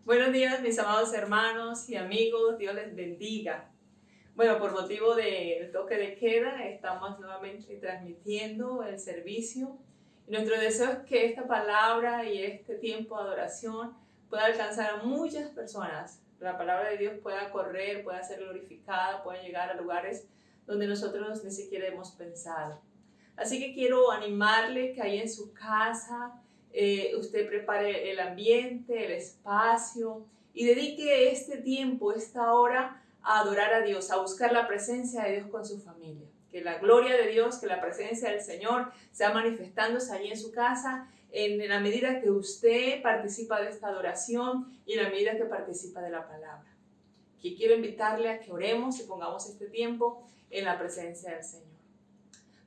Buenos días, mis amados hermanos y amigos, Dios les bendiga. Bueno, por motivo del toque de queda, estamos nuevamente transmitiendo el servicio. Y nuestro deseo es que esta palabra y este tiempo de adoración pueda alcanzar a muchas personas. La palabra de Dios pueda correr, pueda ser glorificada, pueda llegar a lugares donde nosotros ni siquiera hemos pensado. Así que quiero animarle que ahí en su casa usted prepare el ambiente, el espacio y dedique este tiempo, esta hora a adorar a Dios, a buscar la presencia de Dios con su familia. Que la gloria de Dios, que la presencia del Señor sea manifestándose allí en su casa en la medida que usted participa de esta adoración y en la medida que participa de la palabra. Que quiero invitarle a que oremos y pongamos este tiempo en la presencia del Señor.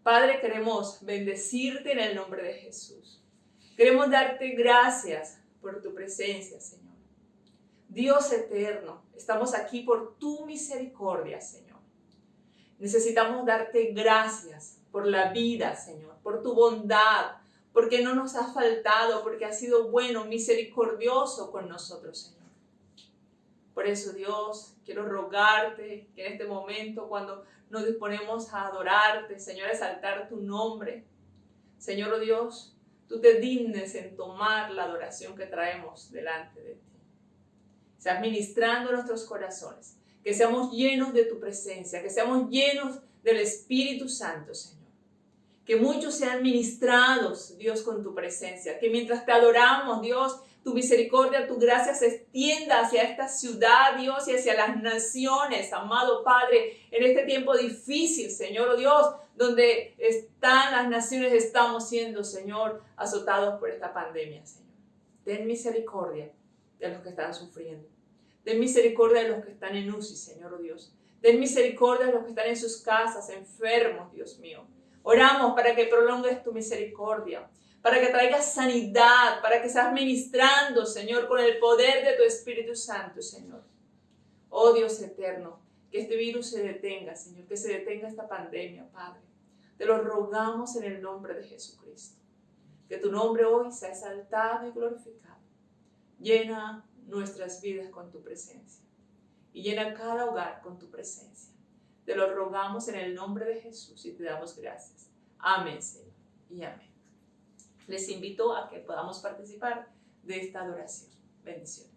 Padre, queremos bendecirte en el nombre de Jesús. Queremos darte gracias por tu presencia, Señor. Dios eterno, estamos aquí por tu misericordia, Señor. Necesitamos darte gracias por la vida, Señor, por tu bondad, porque no nos has faltado, porque has sido bueno, misericordioso con nosotros, Señor. Por eso, Dios, quiero rogarte que en este momento, cuando nos disponemos a adorarte, Señor, a exaltar tu nombre, Señor, oh Dios, tú te dignes en tomar la adoración que traemos delante de ti. Seas ministrando nuestros corazones, que seamos llenos de tu presencia, que seamos llenos del Espíritu Santo, Señor. Que muchos sean ministrados, Dios, con tu presencia, que mientras te adoramos, Dios, tu misericordia, tu gracia se extienda hacia esta ciudad, Dios, y hacia las naciones, amado Padre, en este tiempo difícil, Señor, oh Dios, donde están las naciones, estamos siendo, Señor, azotados por esta pandemia, Señor. Ten misericordia de los que están sufriendo. Ten misericordia de los que están en UCI, Señor, oh Dios. Ten misericordia de los que están en sus casas, enfermos, Dios mío. Oramos para que prolongues tu misericordia, para que traigas sanidad, para que seas ministrando, Señor, con el poder de tu Espíritu Santo, Señor. Oh Dios eterno, que este virus se detenga, Señor, que se detenga esta pandemia, Padre. Te lo rogamos en el nombre de Jesucristo. Que tu nombre hoy sea exaltado y glorificado. Llena nuestras vidas con tu presencia y llena cada hogar con tu presencia. Te lo rogamos en el nombre de Jesús y te damos gracias. Amén, Señor, y amén. Les invito a que podamos participar de esta adoración. Bendiciones.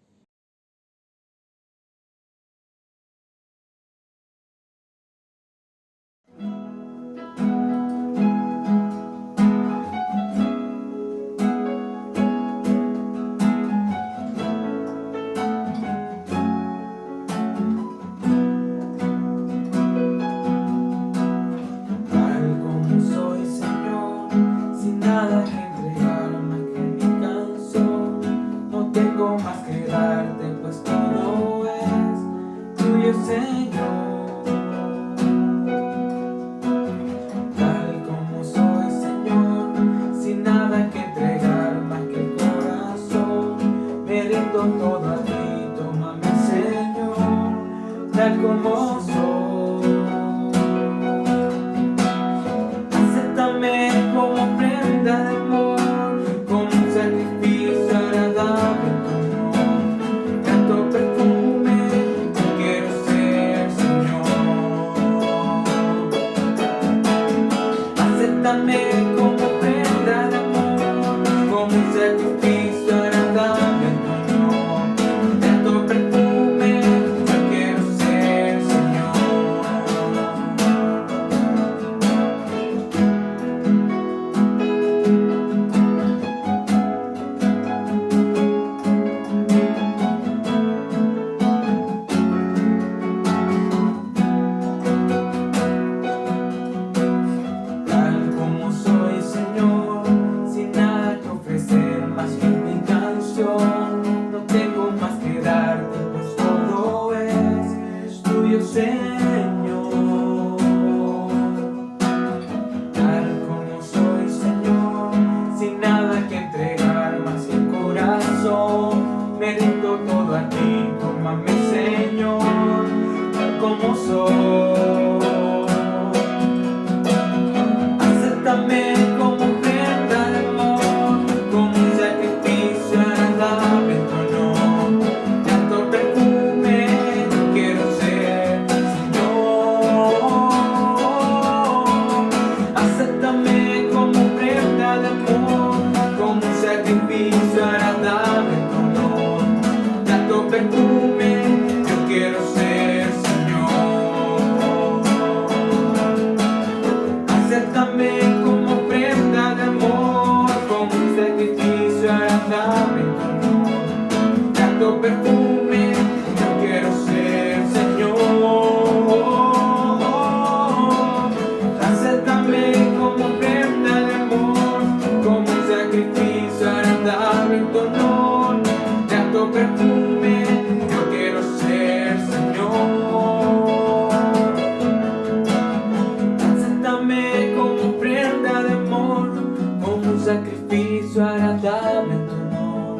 sacrificio agradable a tu honor.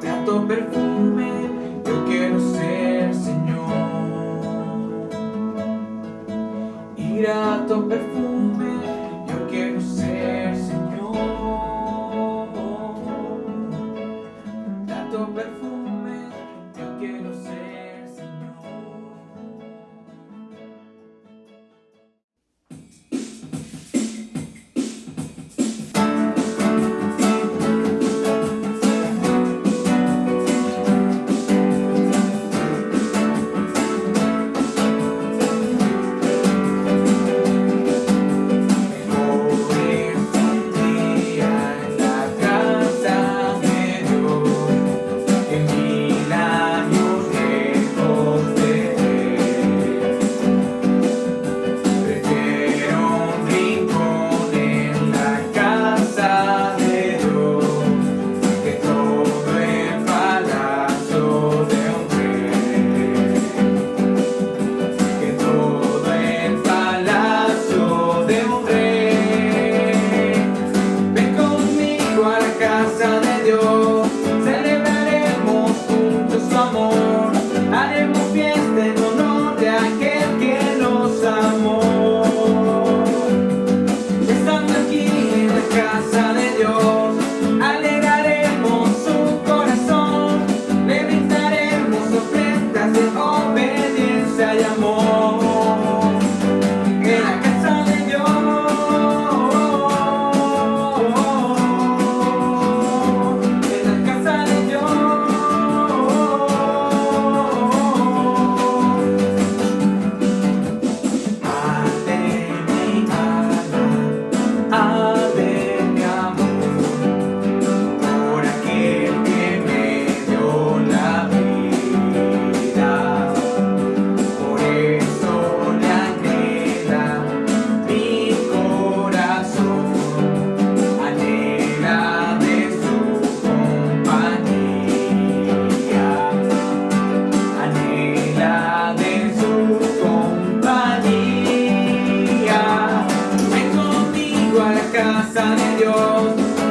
Grato perfume, yo quiero ser, Señor. Y grato perfume, yo quiero ser, Señor. Grato perfume, yo quiero ser, Señor. Celebraremos juntos su amor.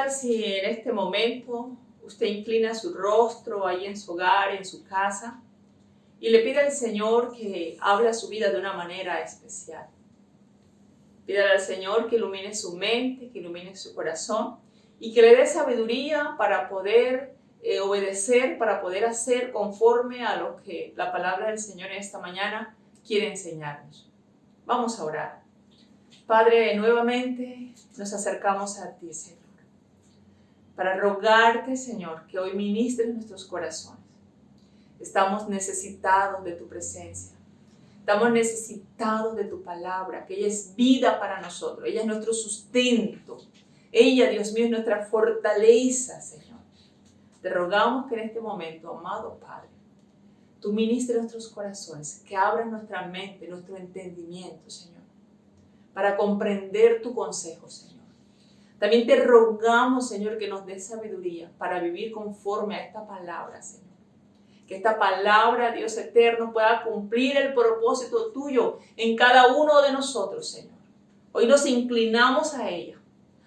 tal si en este momento usted inclina su rostro ahí en su hogar, en su casa, y le pide al Señor que hable a su vida de una manera especial? Pídale al Señor que ilumine su mente, que ilumine su corazón y que le dé sabiduría para poder obedecer, para poder hacer conforme a lo que la palabra del Señor en esta mañana quiere enseñarnos. Vamos a orar. Padre, nuevamente nos acercamos a ti, Señor, para rogarte, Señor, que hoy ministres nuestros corazones. Estamos necesitados de tu presencia. Estamos necesitados de tu palabra, que ella es vida para nosotros. Ella es nuestro sustento. Ella, Dios mío, es nuestra fortaleza, Señor. Te rogamos que en este momento, amado Padre, tú ministres nuestros corazones, que abras nuestra mente, nuestro entendimiento, Señor, para comprender tu consejo, Señor. También te rogamos, Señor, que nos des sabiduría para vivir conforme a esta palabra, Señor. Que esta palabra, Dios eterno, pueda cumplir el propósito tuyo en cada uno de nosotros, Señor. Hoy nos inclinamos a ella.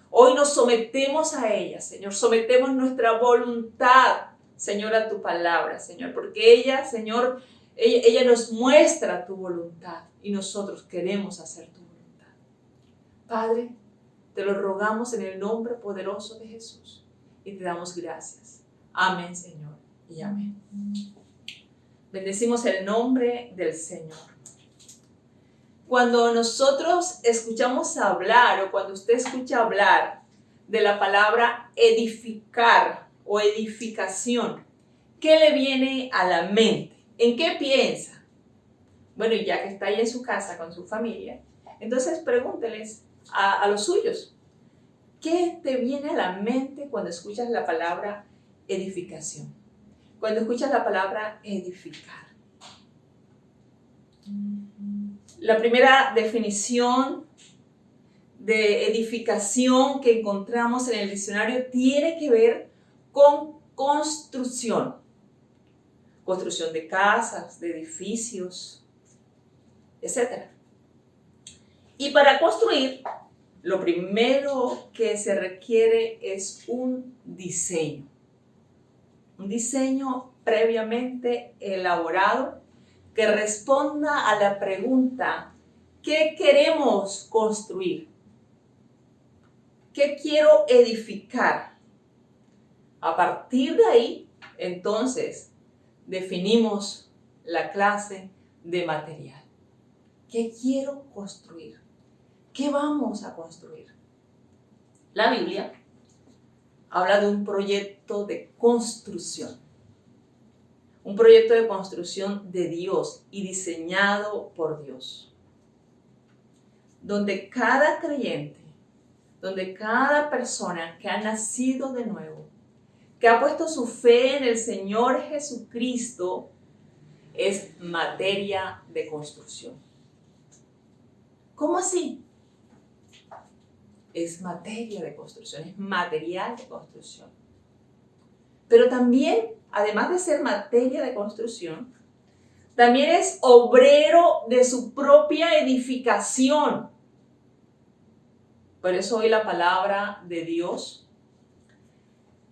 Hoy nos sometemos a ella, Señor. Sometemos nuestra voluntad, Señor, a tu palabra, Señor. Porque ella, Señor, ella nos muestra tu voluntad y nosotros queremos hacer tu voluntad. Padre, te lo rogamos en el nombre poderoso de Jesús y te damos gracias. Amén, Señor, y amén. Bendecimos el nombre del Señor. Cuando nosotros escuchamos hablar o cuando usted escucha hablar de la palabra edificar o edificación, ¿qué le viene a la mente? ¿En qué piensa? Bueno, y ya que está ahí en su casa con su familia, entonces pregúnteles a los suyos, ¿qué te viene a la mente cuando escuchas la palabra edificación? Cuando escuchas la palabra edificar. La primera definición de edificación que encontramos en el diccionario tiene que ver con construcción. Construcción de casas, de edificios, etc. Y para construir, lo primero que se requiere es un diseño. Un diseño previamente elaborado que responda a la pregunta, ¿qué queremos construir? ¿Qué quiero edificar? A partir de ahí, entonces, definimos la clase de material. ¿Qué quiero construir? ¿Qué vamos a construir? La Biblia habla de un proyecto de construcción. Un proyecto de construcción de Dios y diseñado por Dios. Donde cada creyente, donde cada persona que ha nacido de nuevo, que ha puesto su fe en el Señor Jesucristo, es materia de construcción. ¿Cómo así? Es materia de construcción, es material de construcción. Pero también, además de ser materia de construcción, también es obrero de su propia edificación. Por eso hoy la palabra de Dios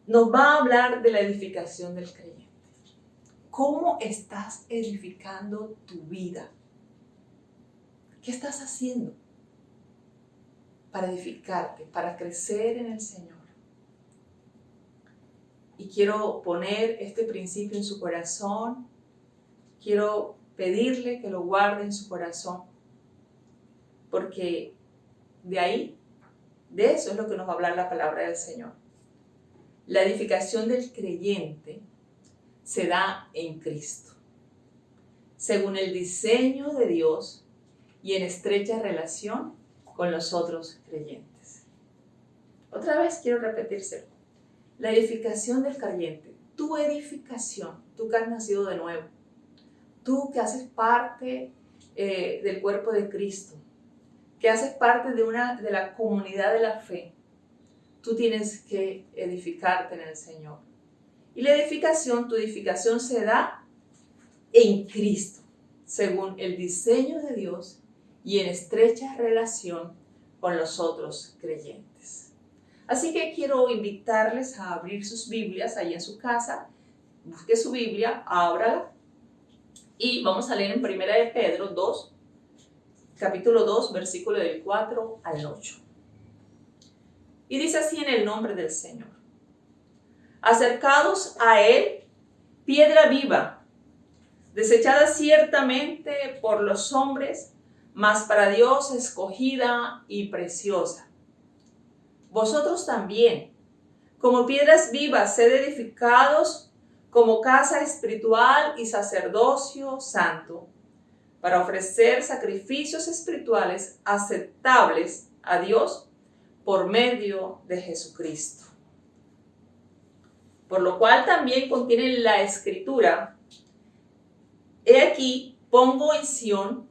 nos va a hablar de la edificación del creyente. ¿Cómo estás edificando tu vida? ¿Qué estás haciendo para edificarte, para crecer en el Señor? Y quiero poner este principio en su corazón. Quiero pedirle que lo guarde en su corazón. Porque de eso es lo que nos va a hablar la palabra del Señor. La edificación del creyente se da en Cristo, según el diseño de Dios y en estrecha relación con los otros creyentes. Otra vez quiero repetírselo. La edificación del creyente, tu edificación, tú que has nacido de nuevo, tú que haces parte del cuerpo de Cristo, que haces parte de la comunidad de la fe, tú tienes que edificarte en el Señor. Y la edificación, tu edificación se da en Cristo, según el diseño de Dios y en estrecha relación con los otros creyentes. Así que quiero invitarles a abrir sus Biblias ahí en su casa. Busque su Biblia, ábrala y vamos a leer en 1 de Pedro 2, capítulo 2, versículo del 4 al 8. Y dice así en el nombre del Señor: acercados a Él, piedra viva, desechada ciertamente por los hombres, mas para Dios escogida y preciosa. Vosotros también, como piedras vivas, sed edificados como casa espiritual y sacerdocio santo, para ofrecer sacrificios espirituales aceptables a Dios por medio de Jesucristo. Por lo cual también contiene la Escritura: he aquí, pongo en Sión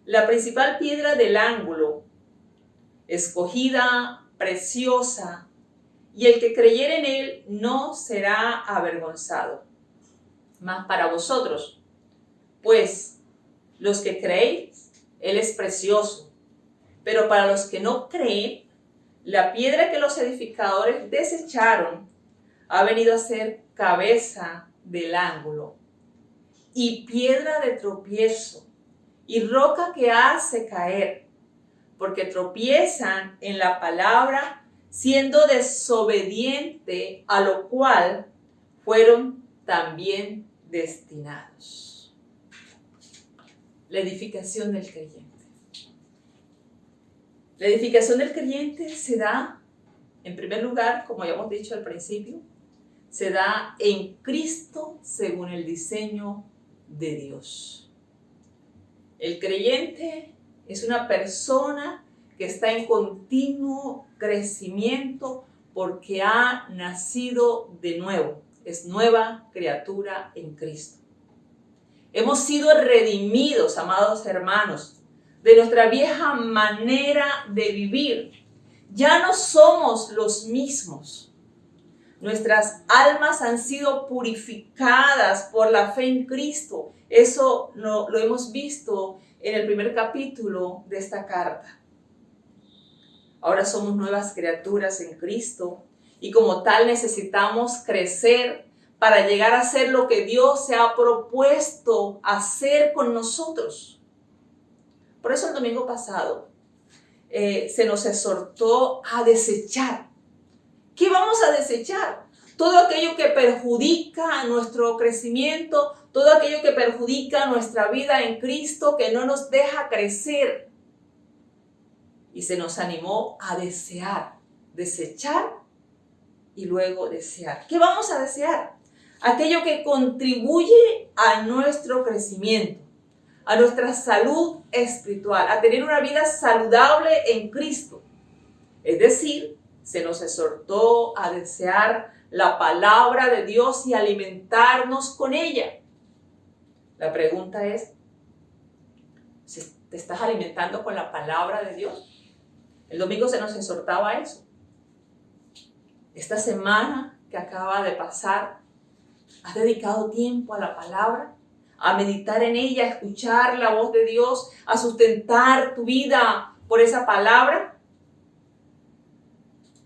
la principal piedra del ángulo, escogida, preciosa, y el que creyere en él no será avergonzado. Mas para vosotros, pues, los que creéis, él es precioso. Pero para los que no creen, la piedra que los edificadores desecharon ha venido a ser cabeza del ángulo, y piedra de tropiezo, y roca que hace caer, porque tropiezan en la palabra, siendo desobediente, a lo cual fueron también destinados. La edificación del creyente. La edificación del creyente se da, en primer lugar, como ya hemos dicho al principio, se da en Cristo según el diseño de Dios. El creyente es una persona que está en continuo crecimiento porque ha nacido de nuevo. Es nueva criatura en Cristo. Hemos sido redimidos, amados hermanos, de nuestra vieja manera de vivir. Ya no somos los mismos. Nuestras almas han sido purificadas por la fe en Cristo. Eso lo hemos visto en el primer capítulo de esta carta. Ahora somos nuevas criaturas en Cristo y como tal necesitamos crecer para llegar a ser lo que Dios se ha propuesto hacer con nosotros. Por eso el domingo pasado se nos exhortó a desechar. ¿Qué vamos a desechar? Todo aquello que perjudica nuestro crecimiento, todo aquello que perjudica nuestra vida en Cristo, que no nos deja crecer. Y se nos animó a desear, desechar y luego desear. ¿Qué vamos a desear? Aquello que contribuye a nuestro crecimiento, a nuestra salud espiritual, a tener una vida saludable en Cristo. Es decir, se nos exhortó a desear la palabra de Dios y alimentarnos con ella. La pregunta es, ¿te estás alimentando con la palabra de Dios? El domingo se nos exhortaba a eso. Esta semana que acaba de pasar, ¿has dedicado tiempo a la palabra? A meditar en ella, a escuchar la voz de Dios, a sustentar tu vida por esa palabra.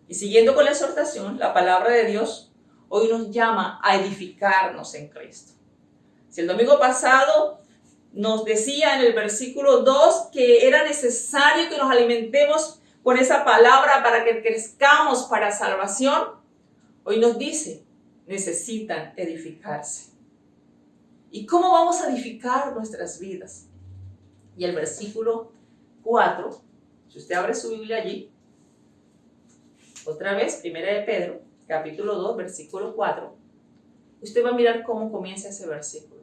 Y siguiendo con la exhortación, la palabra de Dios hoy nos llama a edificarnos en Cristo. Si el domingo pasado nos decía en el versículo 2 que era necesario que nos alimentemos con esa palabra para que crezcamos para salvación, hoy nos dice, necesitan edificarse. ¿Y cómo vamos a edificar nuestras vidas? Y el versículo 4, si usted abre su Biblia allí, otra vez, 1 de Pedro, capítulo 2, versículo 4, usted va a mirar cómo comienza ese versículo.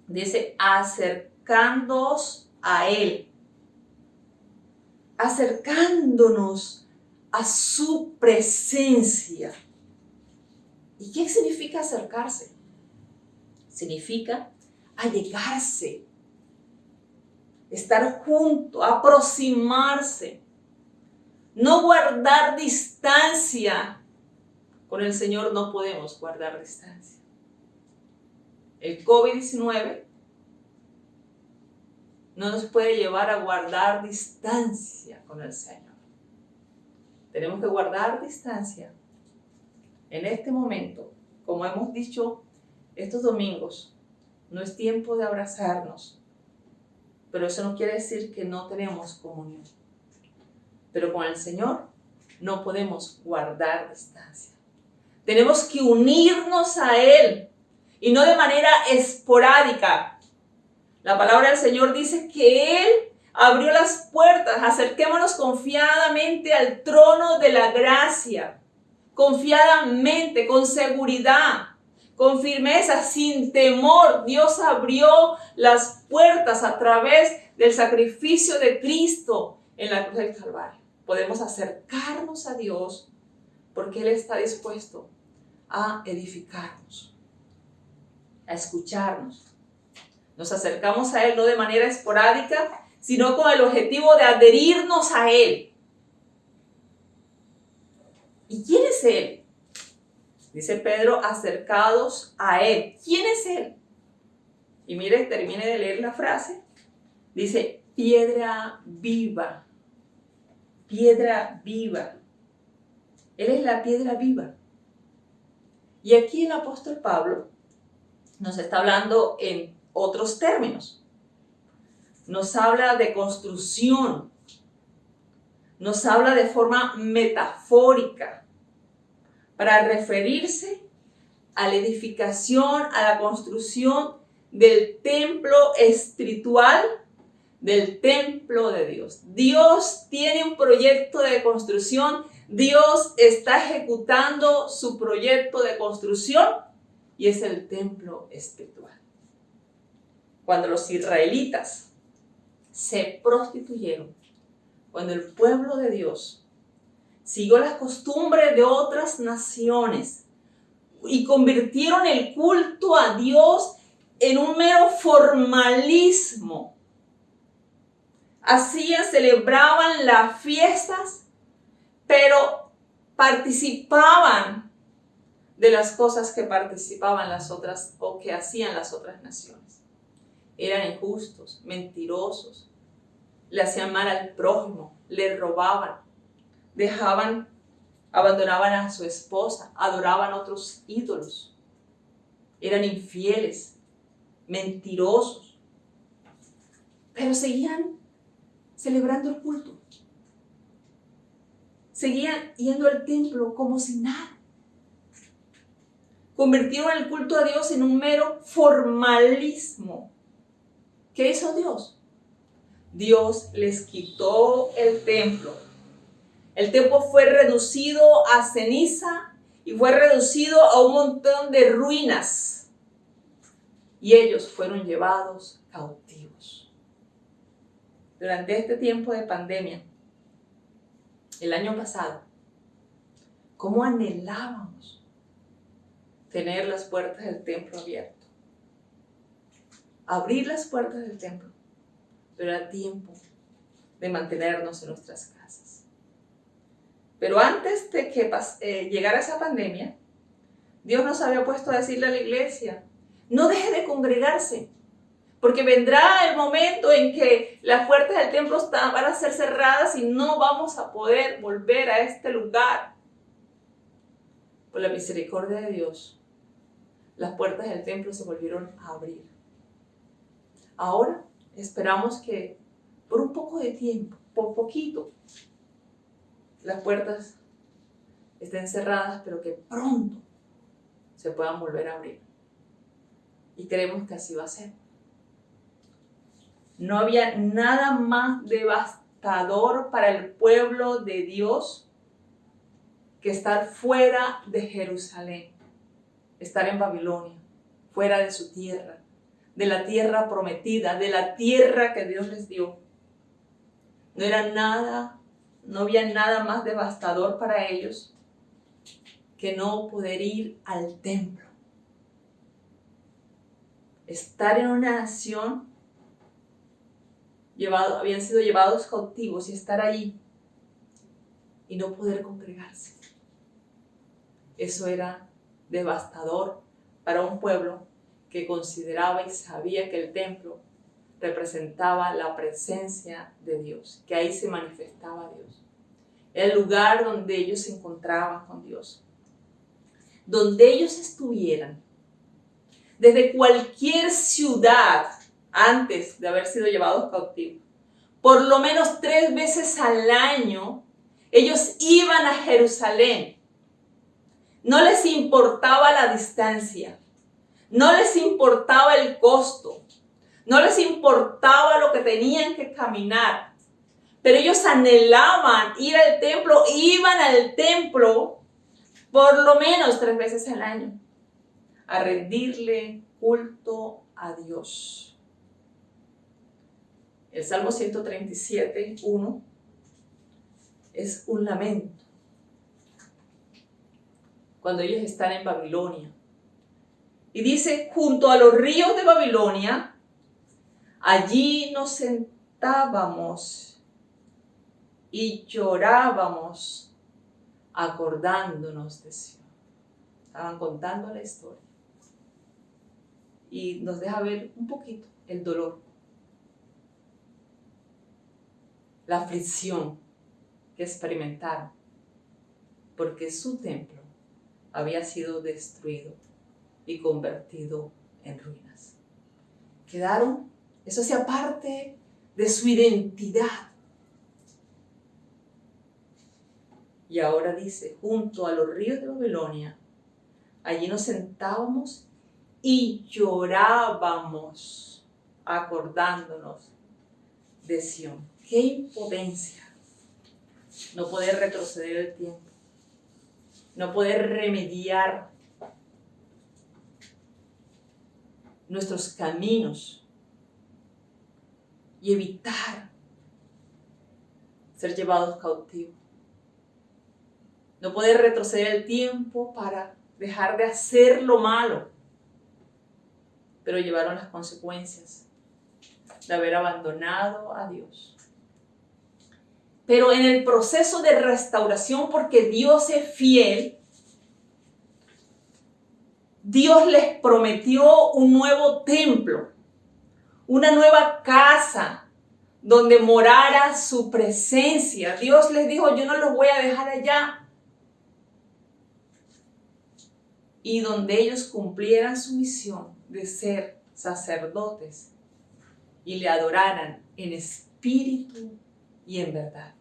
Dice, acercándoos a Él, acercándonos a su presencia. ¿Y qué significa acercarse? Significa allegarse, estar junto, aproximarse, no guardar distancia. Con el Señor no podemos guardar distancia. El COVID-19 no nos puede llevar a guardar distancia con el Señor. Tenemos que guardar distancia. En este momento, como hemos dicho estos domingos, no es tiempo de abrazarnos, pero eso no quiere decir que no tenemos comunión. Pero con el Señor no podemos guardar distancia. Tenemos que unirnos a Él y no de manera esporádica. La palabra del Señor dice que Él abrió las puertas. Acerquémonos confiadamente al trono de la gracia. Confiadamente, con seguridad, con firmeza, sin temor. Dios abrió las puertas a través del sacrificio de Cristo en la cruz del Calvario. Podemos acercarnos a Dios porque Él está dispuesto a edificarnos, a escucharnos. Nos acercamos a Él no de manera esporádica, sino con el objetivo de adherirnos a Él. ¿Y quién es Él? Dice Pedro, acercados a Él. ¿Quién es Él? Y mire, termine de leer la frase. Dice, piedra viva. Piedra viva. Él es la piedra viva. Y aquí el apóstol Pablo nos está hablando en otros términos. Nos habla de construcción. Nos habla de forma metafórica para referirse a la edificación, a la construcción del templo espiritual, del templo de Dios. Dios tiene un proyecto de construcción. Dios está ejecutando su proyecto de construcción y es el templo espiritual. Cuando los israelitas se prostituyeron, cuando el pueblo de Dios siguió las costumbres de otras naciones y convirtieron el culto a Dios en un mero formalismo, celebraban las fiestas, pero participaban de las cosas que participaban las otras o que hacían las otras naciones. Eran injustos, mentirosos, le hacían mal al prójimo, le robaban, abandonaban a su esposa, adoraban a otros ídolos, eran infieles, mentirosos, pero seguían celebrando el culto. Seguían yendo al templo como si nada. Convirtieron el culto a Dios en un mero formalismo. ¿Qué hizo Dios? Dios les quitó el templo. El templo fue reducido a ceniza y fue reducido a un montón de ruinas. Y ellos fueron llevados cautivos. Durante este tiempo de pandemia, el año pasado, ¿cómo anhelábamos tener las puertas del templo abiertas? Abrir las puertas del templo, pero era tiempo de mantenernos en nuestras casas. Pero antes de que llegara esa pandemia, Dios nos había puesto a decirle a la iglesia, no deje de congregarse, porque vendrá el momento en que las puertas del templo van a ser cerradas y no vamos a poder volver a este lugar. Por la misericordia de Dios, las puertas del templo se volvieron a abrir. Ahora esperamos que por un poco de tiempo, por poquito, las puertas estén cerradas, pero que pronto se puedan volver a abrir. Y creemos que así va a ser. No había nada más devastador para el pueblo de Dios que estar fuera de Jerusalén, estar en Babilonia, fuera de su tierra, de la tierra prometida, de la tierra que Dios les dio. No había nada más devastador para ellos que no poder ir al templo. Estar en una nación, habían sido llevados cautivos y estar allí y no poder congregarse. Eso era devastador para un pueblo que consideraba y sabía que el templo representaba la presencia de Dios, que ahí se manifestaba Dios. el lugar donde ellos se encontraban con Dios. Donde ellos estuvieran, desde cualquier ciudad antes de haber sido llevados cautivos, por lo menos 3 veces al año, ellos iban a Jerusalén. No les importaba la distancia, no les importaba el costo, no les importaba lo que tenían que caminar, pero ellos anhelaban ir al templo, iban al templo por lo menos 3 veces al año a rendirle culto a Dios. El Salmo 137, 1 es un lamento. Cuando ellos están en Babilonia. Y dice, junto a los ríos de Babilonia, allí nos sentábamos y llorábamos acordándonos de Sion. Estaban contando la historia. Y nos deja ver un poquito el dolor, la aflicción que experimentaron, porque su templo había sido destruido y convertido en ruinas. Quedaron, eso hacía parte de su identidad. Y ahora dice, junto a los ríos de Babilonia, allí nos sentábamos y llorábamos acordándonos de Sion. ¡Qué impotencia! No poder retroceder el tiempo, no poder remediar nuestros caminos y evitar ser llevados cautivos. No poder retroceder el tiempo para dejar de hacer lo malo, pero llevaron las consecuencias de haber abandonado a Dios. Pero en el proceso de restauración, porque Dios es fiel, Dios les prometió un nuevo templo, una nueva casa donde morara su presencia. Dios les dijo, yo no los voy a dejar allá. Y donde ellos cumplieran su misión de ser sacerdotes y le adoraran en espíritu y en verdad.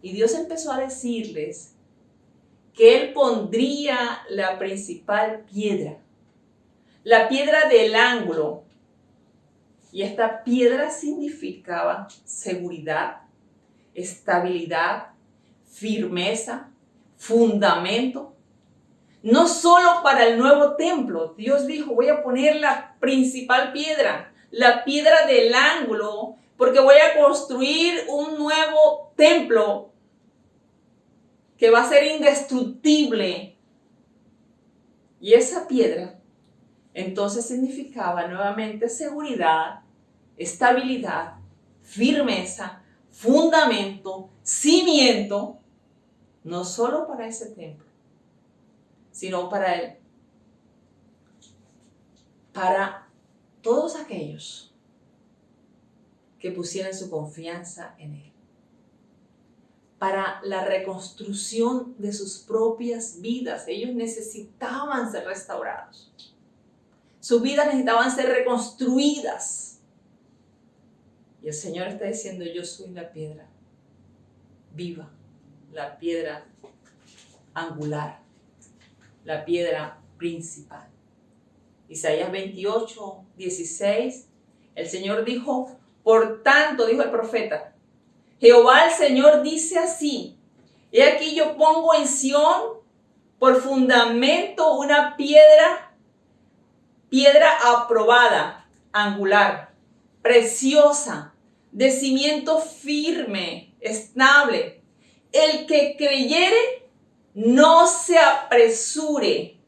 Y Dios empezó a decirles que Él pondría la principal piedra, la piedra del ángulo. Y esta piedra significaba seguridad, estabilidad, firmeza, fundamento. No solo para el nuevo templo. Dios dijo, voy a poner la principal piedra, la piedra del ángulo, porque voy a construir un nuevo templo que va a ser indestructible. Y esa piedra entonces significaba nuevamente seguridad, estabilidad, firmeza, fundamento, cimiento, no solo para ese templo, sino para Él, para todos aquellos que pusieran su confianza en Él, para la reconstrucción de sus propias vidas. Ellos necesitaban ser restaurados. Sus vidas necesitaban ser reconstruidas. Y el Señor está diciendo, yo soy la piedra viva, la piedra angular, la piedra principal. Isaías 28, 16, el Señor dijo, por tanto, dijo el profeta, Jehová el Señor dice así, he aquí yo pongo en Sión por fundamento una piedra aprobada, angular, preciosa, de cimiento firme, estable. El que creyere, no se apresure.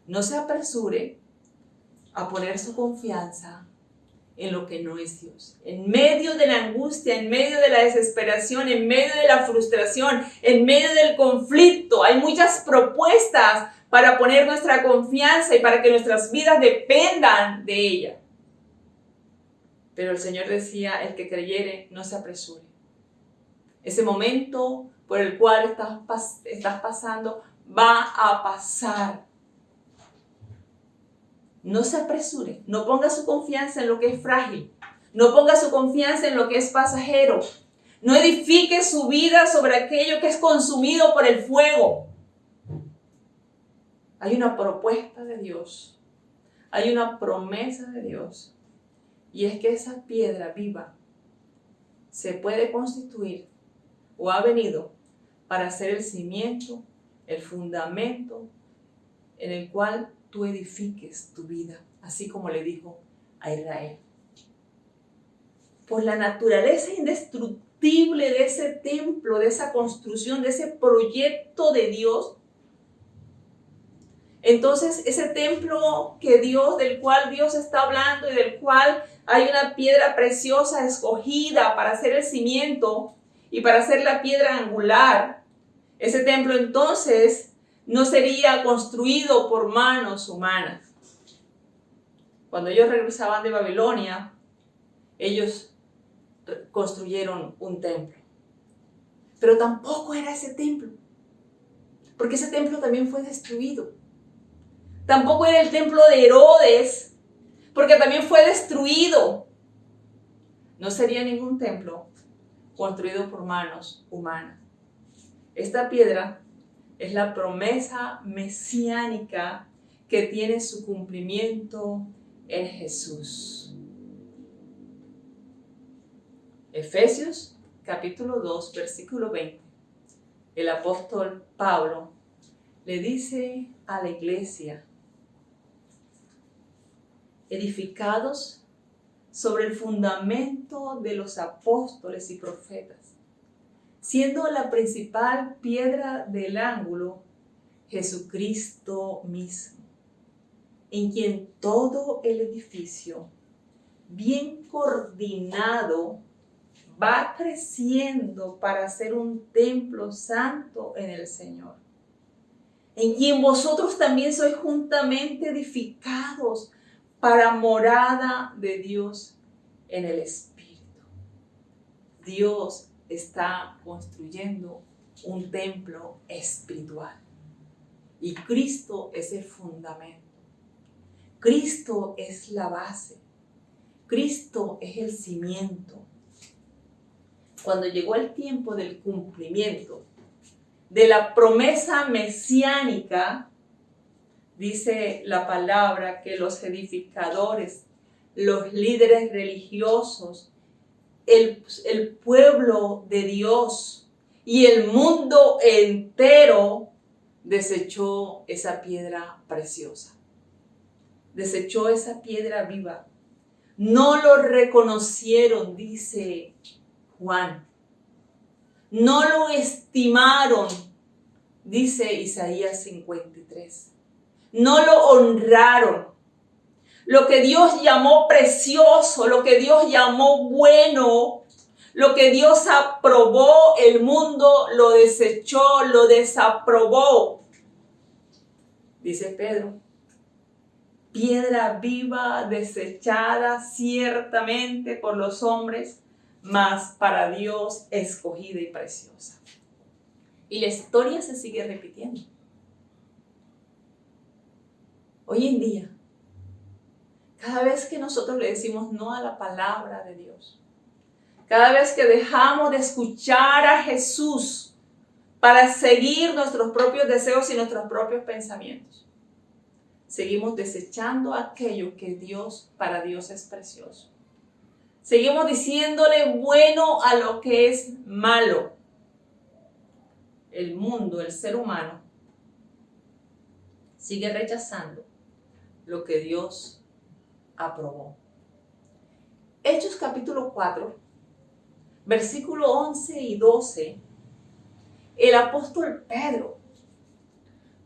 No se apresure a poner su confianza en lo que no es Dios. En medio de la angustia, en medio de la desesperación, en medio de la frustración, en medio del conflicto, hay muchas propuestas para poner nuestra confianza y para que nuestras vidas dependan de ella. Pero el Señor decía, el que creyere, no se apresure. Ese momento por el cual estás pasando va a pasar. No se apresure, no ponga su confianza en lo que es frágil, no ponga su confianza en lo que es pasajero, no edifique su vida sobre aquello que es consumido por el fuego. Hay una propuesta de Dios, hay una promesa de Dios, y es que esa piedra viva se puede constituir o ha venido para ser el cimiento, el fundamento en el cual tú edifiques tu vida, así como le dijo a Israel. Por la naturaleza indestructible de ese templo, de esa construcción, de ese proyecto de Dios, entonces ese templo del cual Dios está hablando y del cual hay una piedra preciosa escogida para hacer el cimiento y para hacer la piedra angular, ese templo entonces no sería construido por manos humanas. Cuando ellos regresaban de Babilonia, ellos construyeron un templo. Pero tampoco era ese templo, porque ese templo también fue destruido. Tampoco era el templo de Herodes, porque también fue destruido. No sería ningún templo construido por manos humanas. Esta piedra es la promesa mesiánica que tiene su cumplimiento en Jesús. Efesios capítulo 2, versículo 20. El apóstol Pablo le dice a la iglesia: edificados sobre el fundamento de los apóstoles y profetas, siendo la principal piedra del ángulo Jesucristo mismo, en quien todo el edificio, bien coordinado, va creciendo para ser un templo santo en el Señor, en quien vosotros también sois juntamente edificados para morada de Dios en el Espíritu. Dios está construyendo un templo espiritual y Cristo es el fundamento. Cristo es la base. Cristo es el cimiento. Cuando llegó el tiempo del cumplimiento de la promesa mesiánica, dice la palabra que los edificadores, los líderes religiosos, el pueblo de Dios y el mundo entero desechó esa piedra preciosa. Desechó esa piedra viva. No lo reconocieron, dice Juan. No lo estimaron, dice Isaías 53. No lo honraron. Lo que Dios llamó precioso, lo que Dios llamó bueno, lo que Dios aprobó, el mundo lo desechó, lo desaprobó. Dice Pedro: piedra viva, desechada ciertamente por los hombres, mas para Dios escogida y preciosa. Y la historia se sigue repitiendo. Hoy en día, cada vez que nosotros le decimos no a la palabra de Dios, cada vez que dejamos de escuchar a Jesús para seguir nuestros propios deseos y nuestros propios pensamientos, seguimos desechando aquello que para Dios es precioso. Seguimos diciéndole bueno a lo que es malo. El mundo, el ser humano, sigue rechazando lo que Dios aprobó. Hechos capítulo 4, versículo 11 y 12, el apóstol Pedro,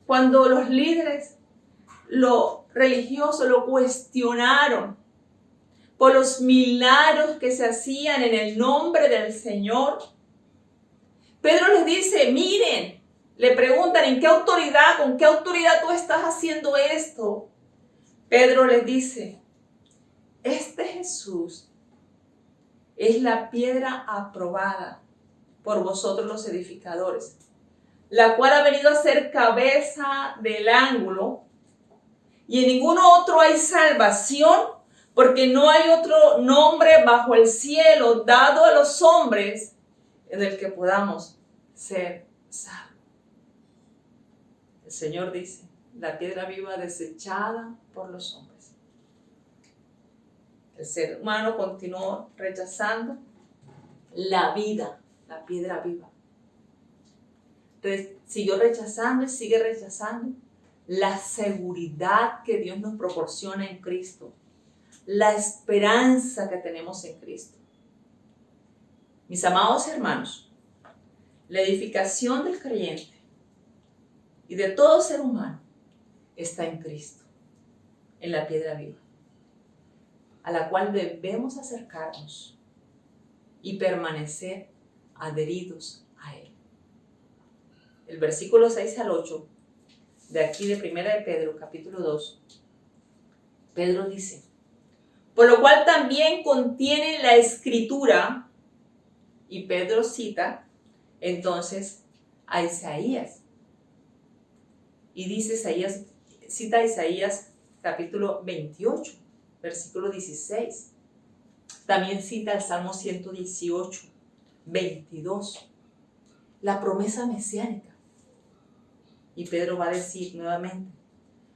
cuando los líderes, los religiosos lo cuestionaron por los milagros que se hacían en el nombre del Señor, Pedro les dice: miren, le preguntan ¿en qué autoridad, con qué autoridad tú estás haciendo esto? Pedro les dice: este Jesús es la piedra aprobada por vosotros los edificadores, la cual ha venido a ser cabeza del ángulo, y en ninguno otro hay salvación, porque no hay otro nombre bajo el cielo dado a los hombres en el que podamos ser salvos. El Señor dice, la piedra viva desechada por los hombres. El ser humano continuó rechazando la vida, la piedra viva. Siguió rechazando y sigue rechazando la seguridad que Dios nos proporciona en Cristo, la esperanza que tenemos en Cristo. Mis amados hermanos, la edificación del creyente y de todo ser humano está en Cristo, en la piedra viva, a la cual debemos acercarnos y permanecer adheridos a Él. El versículo 6 al 8 de aquí de 1 de Pedro, capítulo 2, Pedro dice, por lo cual también contiene la Escritura, y Pedro cita entonces a Isaías. Y dice cita a Isaías capítulo 28, versículo 16. También cita el Salmo 118, 22. La promesa mesiánica. Y Pedro va a decir nuevamente,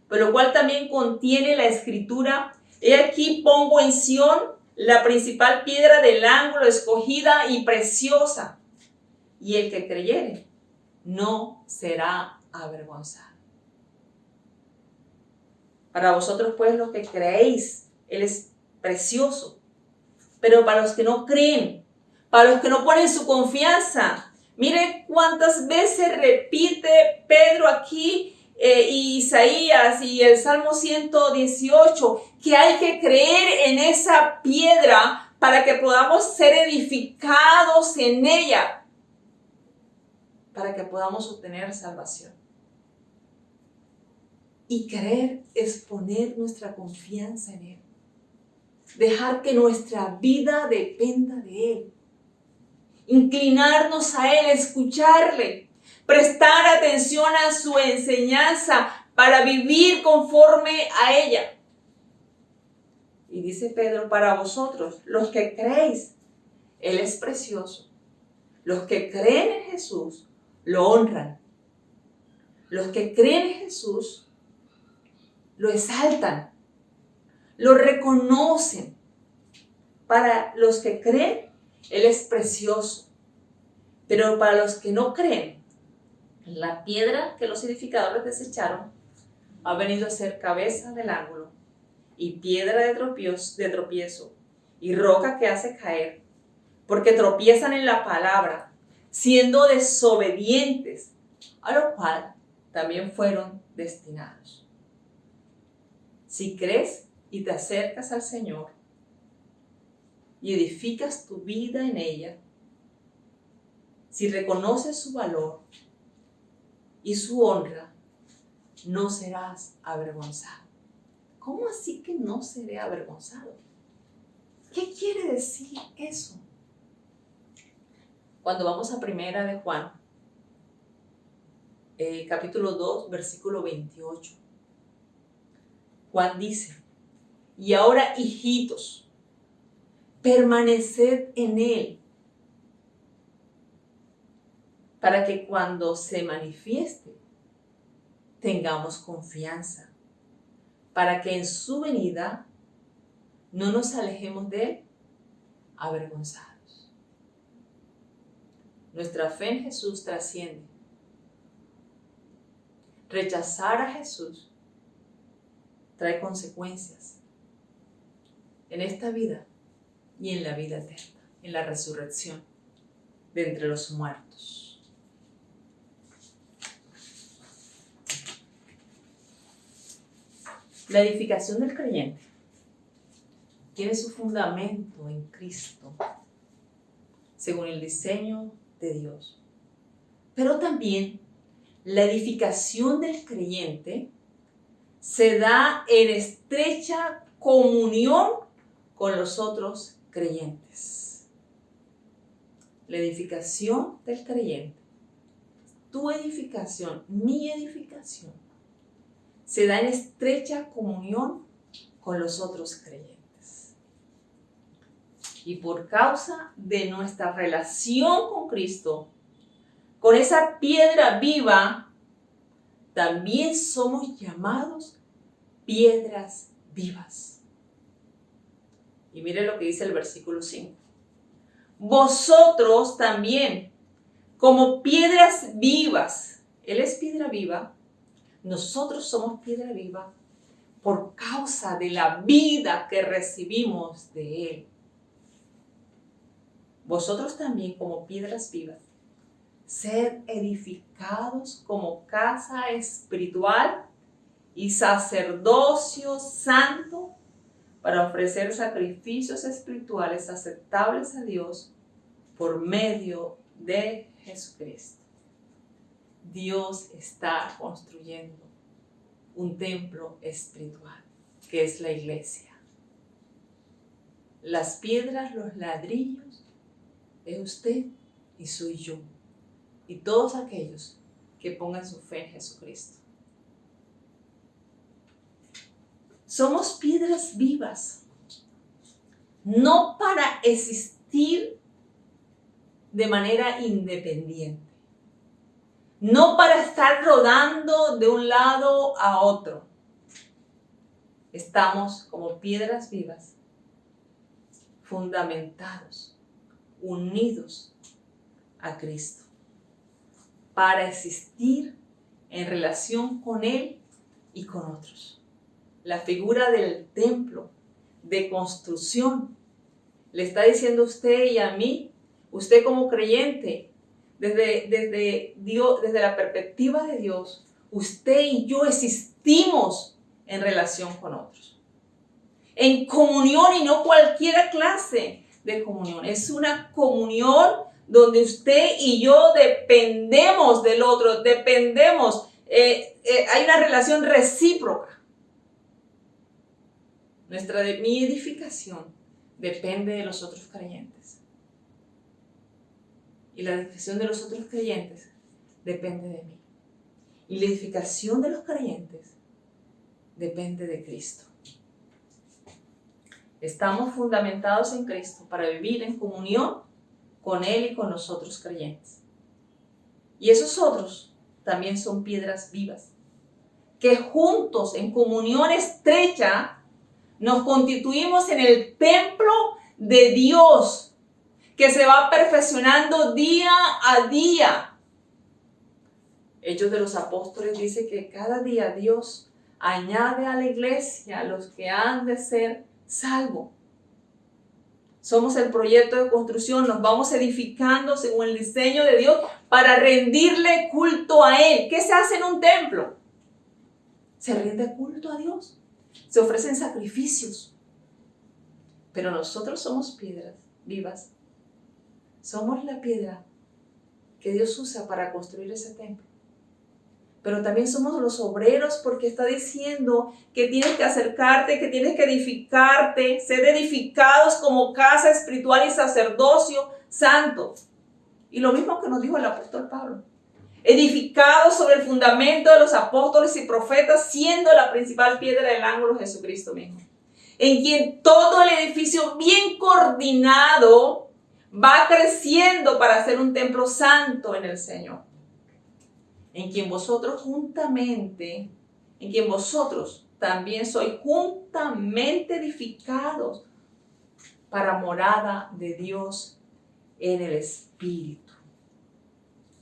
por lo cual también contiene la Escritura, he aquí pongo en Sión la principal piedra del ángulo, escogida y preciosa, y el que creyere no será avergonzado. Para vosotros pues los que creéis, Él es precioso, pero para los que no creen, para los que no ponen su confianza, mire cuántas veces repite Pedro aquí, Isaías y el Salmo 118, que hay que creer en esa piedra para que podamos ser edificados en ella, para que podamos obtener salvación. Y creer es poner nuestra confianza en Él, dejar que nuestra vida dependa de Él, inclinarnos a Él, escucharle, prestar atención a su enseñanza para vivir conforme a ella. Y dice Pedro, para vosotros, los que creéis, Él es precioso. Los que creen en Jesús, lo honran. Los que creen en Jesús, lo exaltan, lo reconocen. Para los que creen, Él es precioso. Pero para los que no creen, la piedra que los edificadores desecharon ha venido a ser cabeza del ángulo y piedra de tropiezo y roca que hace caer, porque tropiezan en la palabra, siendo desobedientes, a lo cual también fueron destinados. Si crees y te acercas al Señor y edificas tu vida en ella, si reconoces su valor y su honra, no serás avergonzado. ¿Cómo así que no seré avergonzado? ¿Qué quiere decir eso? Cuando vamos a Primera de Juan, capítulo 2, versículo 28, Juan dice, y ahora, hijitos, permaneced en Él, para que cuando se manifieste tengamos confianza, para que en su venida no nos alejemos de Él avergonzados. Nuestra fe en Jesús trasciende. Rechazar a Jesús trae consecuencias en esta vida y en la vida eterna, en la resurrección de entre los muertos. La edificación del creyente tiene su fundamento en Cristo, según el diseño de Dios. Pero también la edificación del creyente se da en estrecha comunión con los otros creyentes. La edificación del creyente, tu edificación, mi edificación, se da en estrecha comunión con los otros creyentes. Y por causa de nuestra relación con Cristo, con esa piedra viva, también somos llamados piedras vivas. Y mire lo que dice el versículo 5. Vosotros también, como piedras vivas, Él es piedra viva, nosotros somos piedra viva por causa de la vida que recibimos de Él. Vosotros también, como piedras vivas, sed edificados como casa espiritual y sacerdocio santo para ofrecer sacrificios espirituales aceptables a Dios por medio de Jesucristo. Dios está construyendo un templo espiritual, que es la iglesia. Las piedras, los ladrillos, es usted y soy yo. Y todos aquellos que pongan su fe en Jesucristo. Somos piedras vivas, no para existir de manera independiente, no para estar rodando de un lado a otro. Estamos como piedras vivas, fundamentados, unidos a Cristo, para existir en relación con Él y con otros. La figura del templo, de construcción, le está diciendo a usted y a mí, usted como creyente, desde la perspectiva de Dios, usted y yo existimos en relación con otros. En comunión, y no cualquier clase de comunión. Es una comunión donde usted y yo dependemos del otro, hay una relación recíproca. Mi edificación depende de los otros creyentes. Y la edificación de los otros creyentes depende de mí. Y la edificación de los creyentes depende de Cristo. Estamos fundamentados en Cristo para vivir en comunión con Él y con los otros creyentes. Y esos otros también son piedras vivas, que juntos, en comunión estrecha, nos constituimos en el templo de Dios, que se va perfeccionando día a día. Hechos de los Apóstoles dice que cada día Dios añade a la iglesia a los que han de ser salvos. Somos el proyecto de construcción, nos vamos edificando según el diseño de Dios para rendirle culto a Él. ¿Qué se hace en un templo? Se rinde culto a Dios. Se ofrecen sacrificios. Pero nosotros somos piedras vivas. Somos la piedra que Dios usa para construir ese templo. Pero también somos los obreros, porque está diciendo que tienes que acercarte, que tienes que edificarte, ser edificados como casa espiritual y sacerdocio santo. Y lo mismo que nos dijo el apóstol Pablo. Edificados sobre el fundamento de los apóstoles y profetas, siendo la principal piedra del ángulo Jesucristo mismo. En quien todo el edificio bien coordinado va creciendo para ser un templo santo en el Señor. En quien vosotros también sois juntamente edificados para morada de Dios en el Espíritu.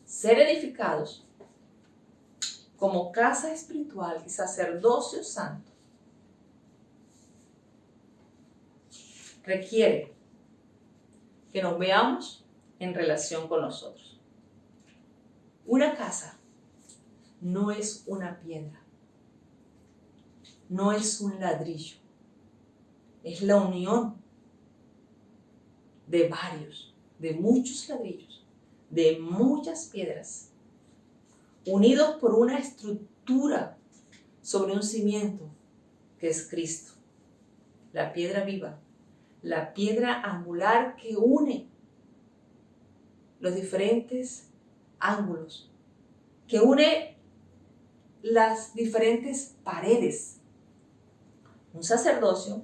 Ser edificados como casa espiritual y sacerdocio santo requiere que nos veamos en relación con nosotros. Una casa no es una piedra, no es un ladrillo, es la unión de muchos ladrillos, de muchas piedras, unidos por una estructura sobre un cimiento que es Cristo, la piedra viva, la piedra angular que une. los diferentes ángulos, que une las diferentes paredes. Un sacerdocio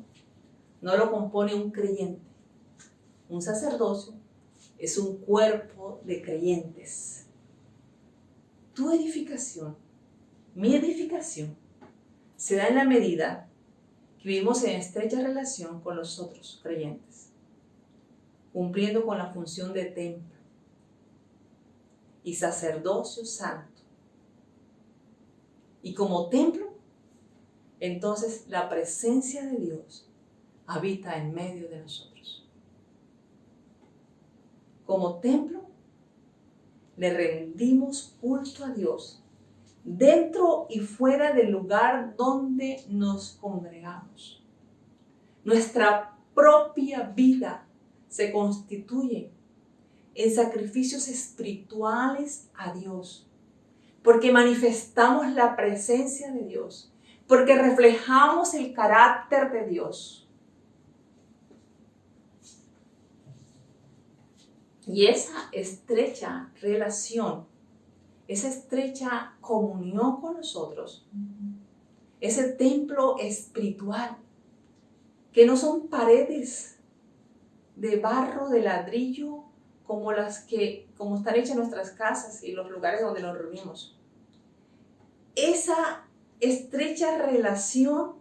no lo compone un creyente. Un sacerdocio es un cuerpo de creyentes. Tu edificación, mi edificación, se da en la medida que vivimos en estrecha relación con los otros creyentes, cumpliendo con la función de templo y sacerdocio santo. Y como templo, entonces la presencia de Dios habita en medio de nosotros. Como templo, le rendimos culto a Dios dentro y fuera del lugar donde nos congregamos. Nuestra propia vida se constituye en sacrificios espirituales a Dios, porque manifestamos la presencia de Dios, porque reflejamos el carácter de Dios. Y esa estrecha relación, esa estrecha comunión con nosotros, ese templo espiritual, que no son paredes de barro, de ladrillo, como están hechas nuestras casas y los lugares donde nos reunimos. Esa estrecha relación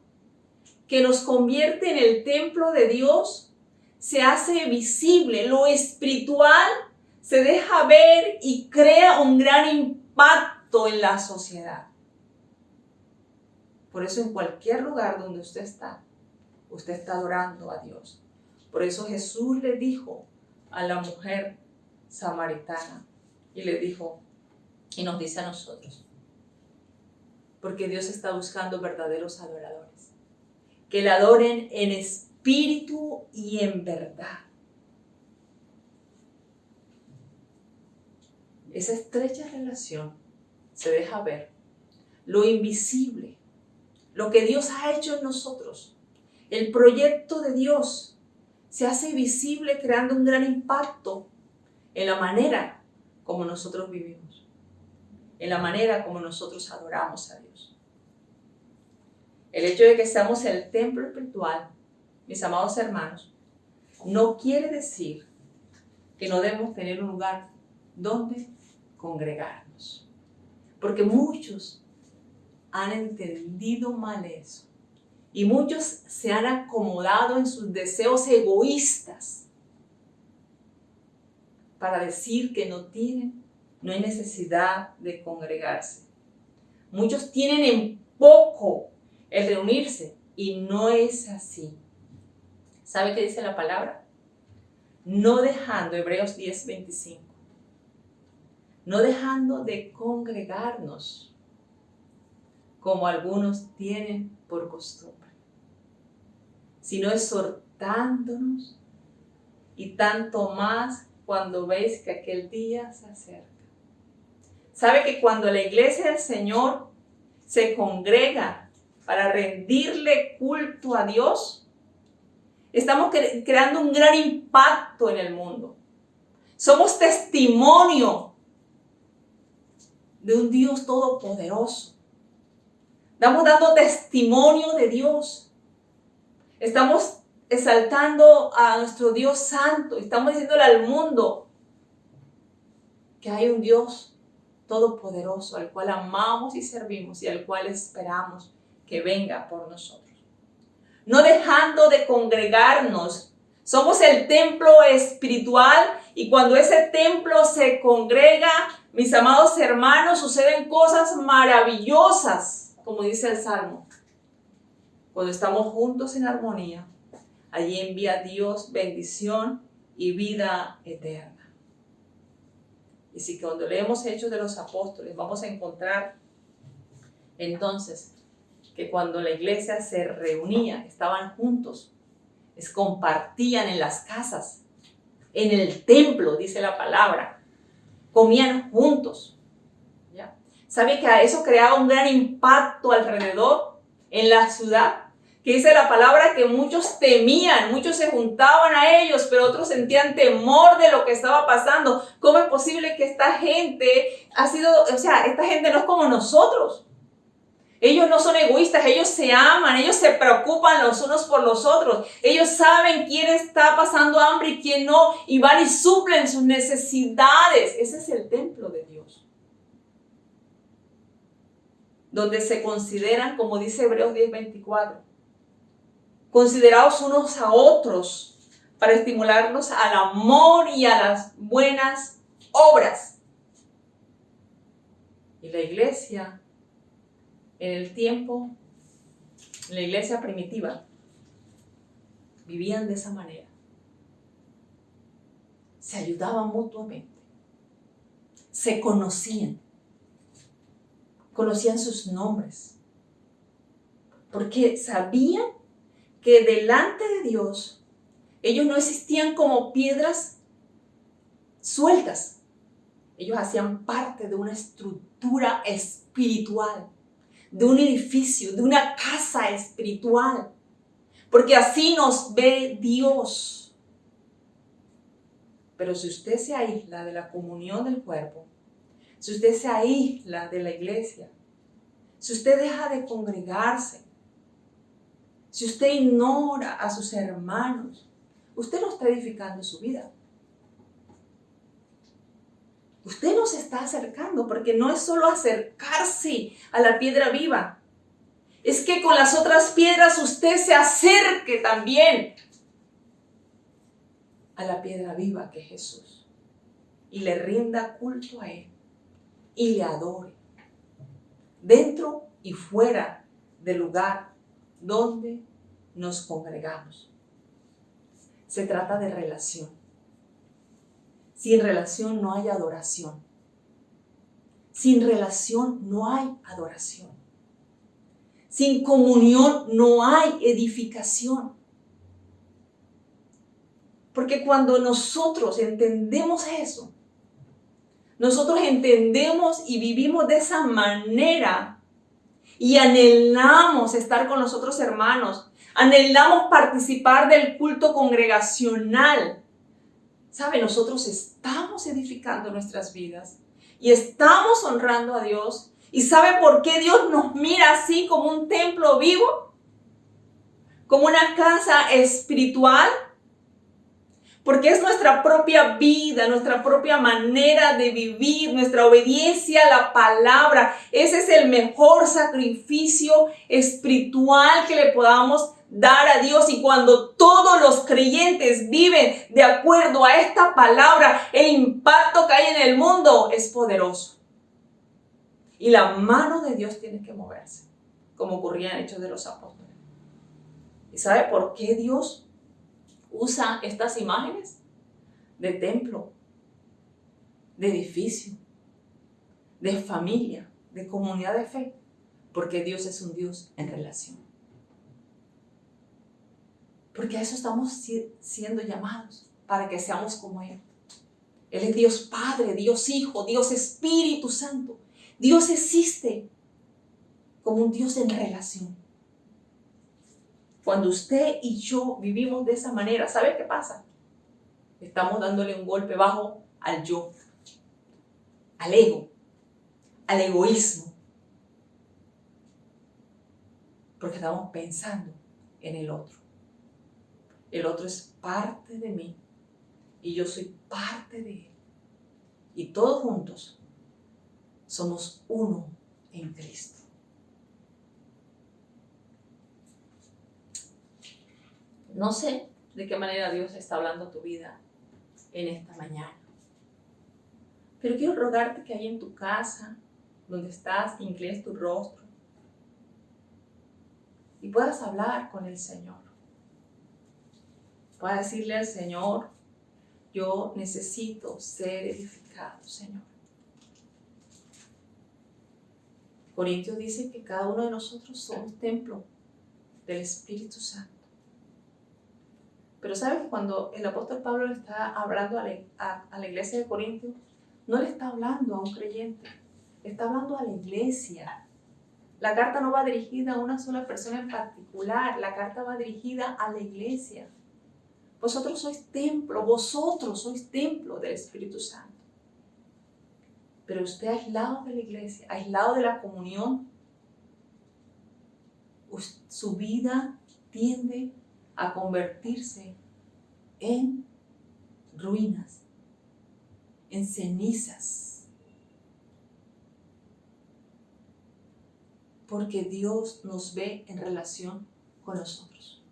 que nos convierte en el templo de Dios se hace visible, lo espiritual se deja ver y crea un gran impacto en la sociedad. Por eso en cualquier lugar donde usted está adorando a Dios. Por eso Jesús le dijo a la mujer samaritana y le dijo, y nos dice a nosotros, porque Dios está buscando verdaderos adoradores, que le adoren en espíritu y en verdad. Esa estrecha relación se deja ver, lo invisible, lo que Dios ha hecho en nosotros, el proyecto de Dios se hace visible creando un gran impacto en la manera como nosotros vivimos, en la manera como nosotros adoramos a Dios. El hecho de que seamos el templo espiritual, mis amados hermanos, no quiere decir que no debemos tener un lugar donde congregarnos. Porque muchos han entendido mal eso. Y muchos se han acomodado en sus deseos egoístas para decir que no hay necesidad de congregarse. Muchos tienen en poco el reunirse y no es así. ¿Sabe qué dice la palabra? No dejando, Hebreos 10:25, no dejando de congregarnos como algunos tienen por costumbre, sino exhortándonos, y tanto más cuando veis que aquel día se acerca. ¿Sabe que cuando la iglesia del Señor se congrega para rendirle culto a Dios, estamos creando un gran impacto en el mundo? Somos testimonio de un Dios todopoderoso. Estamos dando testimonio de Dios. Estamos exaltando a nuestro Dios santo. Estamos diciéndole al mundo que hay un Dios todopoderoso al cual amamos y servimos y al cual esperamos que venga por nosotros. No dejando de congregarnos. Somos el templo espiritual y cuando ese templo se congrega, mis amados hermanos, suceden cosas maravillosas. Como dice el Salmo, cuando estamos juntos en armonía, allí envía Dios bendición y vida eterna. Y si cuando leemos Hechos de los Apóstoles vamos a encontrar entonces que cuando la iglesia se reunía, estaban juntos, compartían en las casas, en el templo, dice la palabra, comían juntos. ¿Sabe que eso creaba un gran impacto alrededor en la ciudad? que dice la palabra que muchos temían, muchos se juntaban a ellos, pero otros sentían temor de lo que estaba pasando. ¿Cómo es posible que esta gente esta gente no es como nosotros? Ellos no son egoístas, ellos se aman, ellos se preocupan los unos por los otros. Ellos saben quién está pasando hambre y quién no, y van y suplen sus necesidades. Ese es el templo de Dios, donde se consideran, como dice Hebreos 10:24, considerados unos a otros para estimularnos al amor y a las buenas obras. Y la iglesia, en la iglesia primitiva, vivían de esa manera. Se ayudaban mutuamente, se conocían sus nombres, porque sabían que delante de Dios ellos no existían como piedras sueltas. Ellos hacían parte de una estructura espiritual, de un edificio, de una casa espiritual, porque así nos ve Dios. Pero si usted se aísla de la comunión del cuerpo, si usted se aísla de la iglesia, si usted deja de congregarse, si usted ignora a sus hermanos, usted no está edificando su vida. Usted no se está acercando, porque no es solo acercarse a la piedra viva. Es que con las otras piedras usted se acerque también a la piedra viva que es Jesús. Y le rinda culto a Él. Y le adore. Dentro y fuera del lugar donde nos congregamos. Se trata de relación. Sin relación no hay adoración. Sin relación no hay adoración. Sin comunión no hay edificación. Porque cuando nosotros entendemos eso, nosotros entendemos y vivimos de esa manera y anhelamos estar con los otros hermanos, anhelamos participar del culto congregacional. ¿Sabe? Nosotros estamos edificando nuestras vidas y estamos honrando a Dios. ¿Y sabe por qué Dios nos mira así como un templo vivo? Como una casa espiritual. Porque es nuestra propia vida, nuestra propia manera de vivir, nuestra obediencia a la palabra. Ese es el mejor sacrificio espiritual que le podamos dar a Dios. Y cuando todos los creyentes viven de acuerdo a esta palabra, el impacto que hay en el mundo es poderoso. Y la mano de Dios tiene que moverse, como ocurría en Hechos de los Apóstoles. ¿Y sabe por qué Dios usa estas imágenes? De templo, de edificio, de familia, de comunidad de fe, porque Dios es un Dios en relación. Porque a eso estamos siendo llamados, para que seamos como Él. Él es Dios Padre, Dios Hijo, Dios Espíritu Santo. Dios existe como un Dios en relación. Cuando usted y yo vivimos de esa manera, ¿sabe qué pasa? Estamos dándole un golpe bajo al yo, al ego, al egoísmo. Porque estamos pensando en el otro. El otro es parte de mí y yo soy parte de él. Y todos juntos somos uno en Cristo. No sé de qué manera Dios está hablando a tu vida en esta mañana. Pero quiero rogarte que ahí en tu casa, donde estás, inclines tu rostro y puedas hablar con el Señor. Puedas decirle al Señor: yo necesito ser edificado, Señor. Corintios dice que cada uno de nosotros somos templo del Espíritu Santo. Pero ¿sabes que cuando el apóstol Pablo le está hablando a la iglesia de Corintios, no le está hablando a un creyente, le está hablando a la iglesia? La carta no va dirigida a una sola persona en particular, la carta va dirigida a la iglesia. Vosotros sois templo del Espíritu Santo. Pero usted aislado de la iglesia, aislado de la comunión, su vida tiende a convertirse en ruinas, en cenizas. Porque Dios nos ve en relación con nosotros.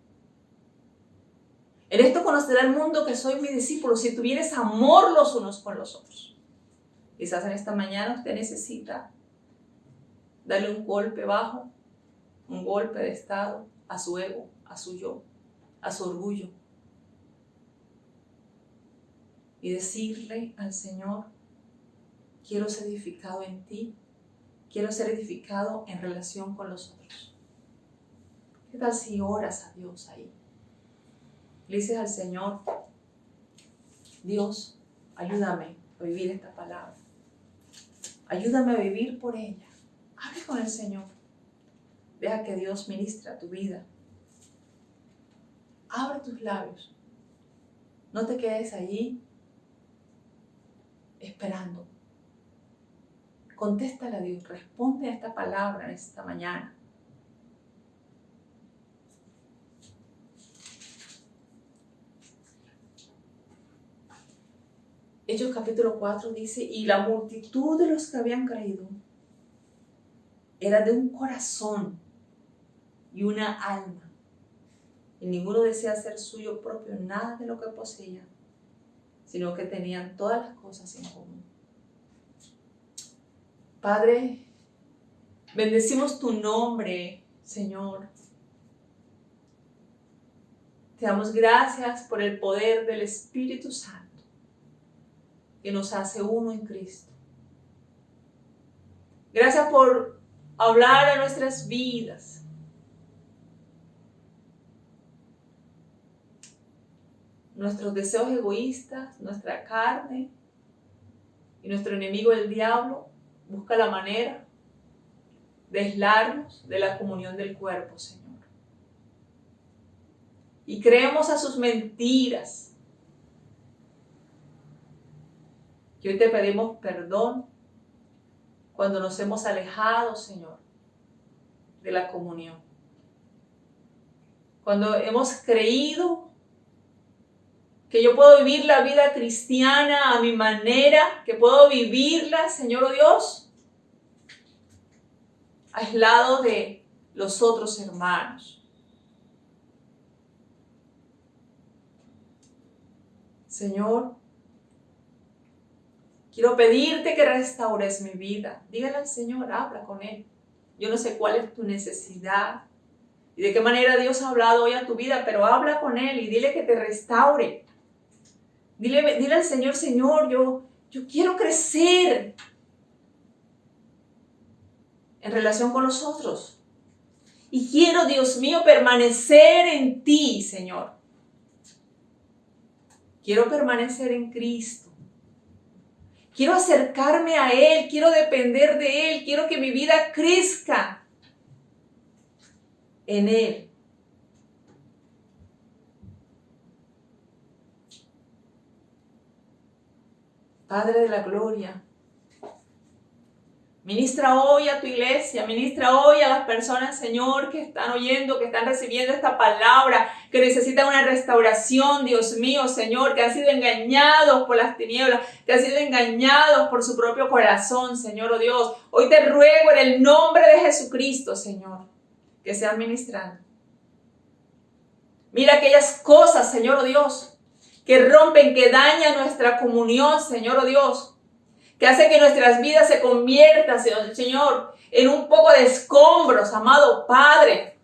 En esto conocerá el mundo que soy mi discípulo, si tuvieres amor los unos con los otros. Quizás en esta mañana usted necesita darle un golpe bajo, un golpe de estado a su ego, a su yo, a su orgullo. Y decirle al Señor, quiero ser edificado en ti, quiero ser edificado en relación con los otros. ¿Qué tal si oras a Dios ahí? Le dices al Señor, Dios, ayúdame a vivir esta palabra. Ayúdame a vivir por ella. Hable con el Señor. Deja que Dios ministre a tu vida. Abre tus labios. No te quedes allí esperando. Contéstale a Dios. Responde a esta palabra en esta mañana. Hechos capítulo 4 dice, y la multitud de los que habían creído era de un corazón y una alma. Y ninguno desea hacer suyo propio nada de lo que poseía, sino que tenían todas las cosas en común. Padre, bendecimos tu nombre, Señor. Te damos gracias por el poder del Espíritu Santo que nos hace uno en Cristo. Gracias por hablar a nuestras vidas. Nuestros deseos egoístas, nuestra carne y nuestro enemigo el diablo busca la manera de aislarnos de la comunión del cuerpo, Señor. Y creemos a sus mentiras. Y hoy te pedimos perdón cuando nos hemos alejado, Señor, de la comunión. Cuando hemos creído que yo puedo vivir la vida cristiana a mi manera, que puedo vivirla, Señor Dios, aislado de los otros hermanos. Señor, quiero pedirte que restaures mi vida. Dígale al Señor, habla con Él. Yo no sé cuál es tu necesidad y de qué manera Dios ha hablado hoy a tu vida, pero habla con Él y dile que te restaure. Dile al Señor, Señor, yo quiero crecer en relación con los otros. Y quiero, Dios mío, permanecer en ti, Señor. Quiero permanecer en Cristo. Quiero acercarme a Él, quiero depender de Él, quiero que mi vida crezca en Él. Padre de la gloria, ministra hoy a tu iglesia, ministra hoy a las personas, Señor, que están oyendo, que están recibiendo esta palabra, que necesitan una restauración, Dios mío, Señor, que han sido engañados por las tinieblas, que han sido engañados por su propio corazón, Señor, oh Dios. Hoy te ruego en el nombre de Jesucristo, Señor, que sean ministrados. Mira aquellas cosas, Señor, oh Dios, que rompen, que dañan nuestra comunión, Señor, oh Dios, que hace que nuestras vidas se conviertan, Señor, en un poco de escombros, amado Padre.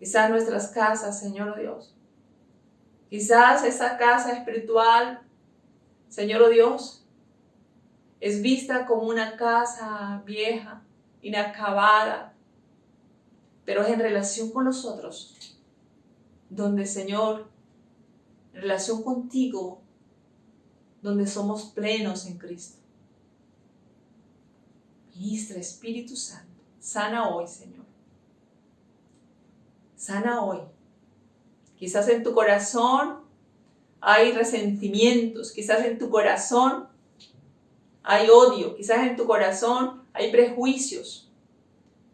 Quizás nuestras casas, Señor, oh Dios, quizás esa casa espiritual, Señor, oh Dios, es vista como una casa vieja, inacabada, pero es en relación con los otros, donde, Señor, en relación contigo, donde somos plenos en Cristo. Ministra, Espíritu Santo, sana hoy, Señor. Sana hoy. Quizás en tu corazón hay resentimientos, quizás en tu corazón hay odio, quizás en tu corazón hay prejuicios,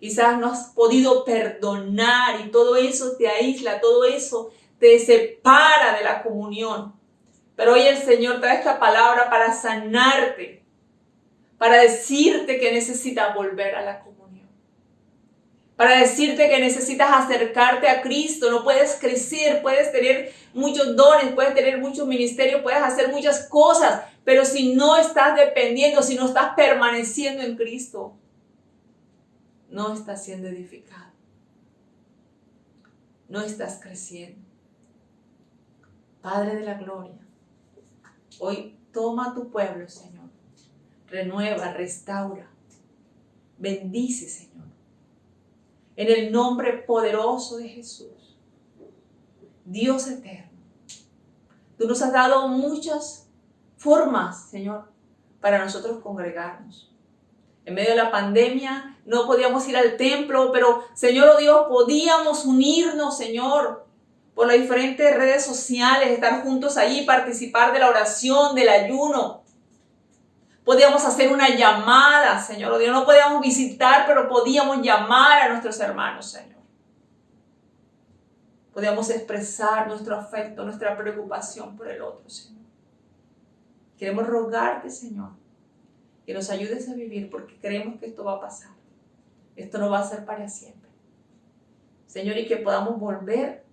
quizás no has podido perdonar y todo eso te aísla, todo eso te separa de la comunión. Pero hoy el Señor trae esta palabra para sanarte, para decirte que necesitas volver a la comunión, para decirte que necesitas acercarte a Cristo. No puedes crecer, puedes tener muchos dones, puedes tener muchos ministerios, puedes hacer muchas cosas, pero si no estás dependiendo, si no estás permaneciendo en Cristo, no estás siendo edificado, no estás creciendo. Padre de la gloria, hoy toma a tu pueblo, Señor, renueva, restaura, bendice, Señor, en el nombre poderoso de Jesús. Dios eterno, tú nos has dado muchas formas, Señor, para nosotros congregarnos. En medio de la pandemia no podíamos ir al templo, pero, Señor, oh Dios, podíamos unirnos, Señor, por las diferentes redes sociales, estar juntos allí, participar de la oración, del ayuno. Podíamos hacer una llamada, Señor, oh Dios, no podíamos visitar, pero podíamos llamar a nuestros hermanos, Señor. Podíamos expresar nuestro afecto, nuestra preocupación por el otro, Señor. Queremos rogarte, Señor, que nos ayudes a vivir, porque creemos que esto va a pasar. Esto no va a ser para siempre. Señor, y que podamos volver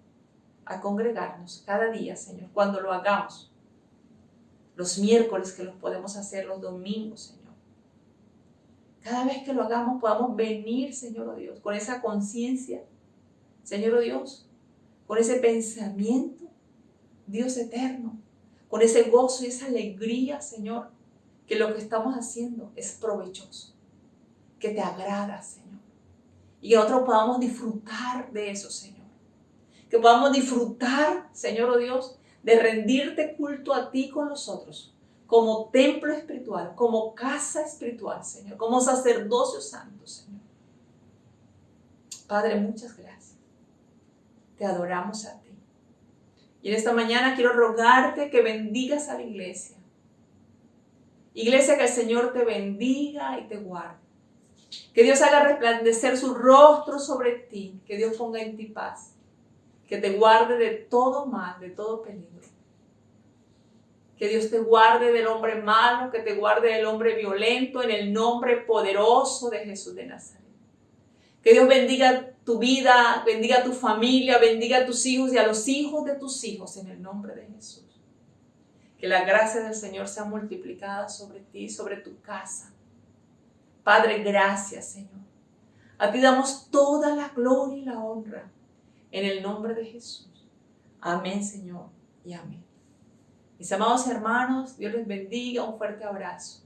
a congregarnos cada día, Señor, cuando lo hagamos. Los miércoles que los podemos hacer, los domingos, Señor. Cada vez que lo hagamos podamos venir, Señor, oh Dios, con esa conciencia, Señor, oh Dios, con ese pensamiento, Dios eterno, con ese gozo y esa alegría, Señor, que lo que estamos haciendo es provechoso, que te agrada, Señor, y que nosotros podamos disfrutar de eso, Señor, que podamos disfrutar, Señor, oh Dios, de rendirte culto a ti con nosotros, como templo espiritual, como casa espiritual, Señor, como sacerdocio santo, Señor. Padre, muchas gracias. Te adoramos a ti. Y en esta mañana quiero rogarte que bendigas a la iglesia. Iglesia, que el Señor te bendiga y te guarde. Que Dios haga resplandecer su rostro sobre ti. Que Dios ponga en ti paz. Que te guarde de todo mal, de todo peligro. Que Dios te guarde del hombre malo, que te guarde del hombre violento, en el nombre poderoso de Jesús de Nazaret. Que Dios bendiga tu vida, bendiga a tu familia, bendiga a tus hijos y a los hijos de tus hijos, en el nombre de Jesús. Que la gracia del Señor sea multiplicada sobre ti, sobre tu casa. Padre, gracias, Señor. A ti damos toda la gloria y la honra, en el nombre de Jesús. Amén, Señor, y amén. Mis amados hermanos, Dios les bendiga, un fuerte abrazo.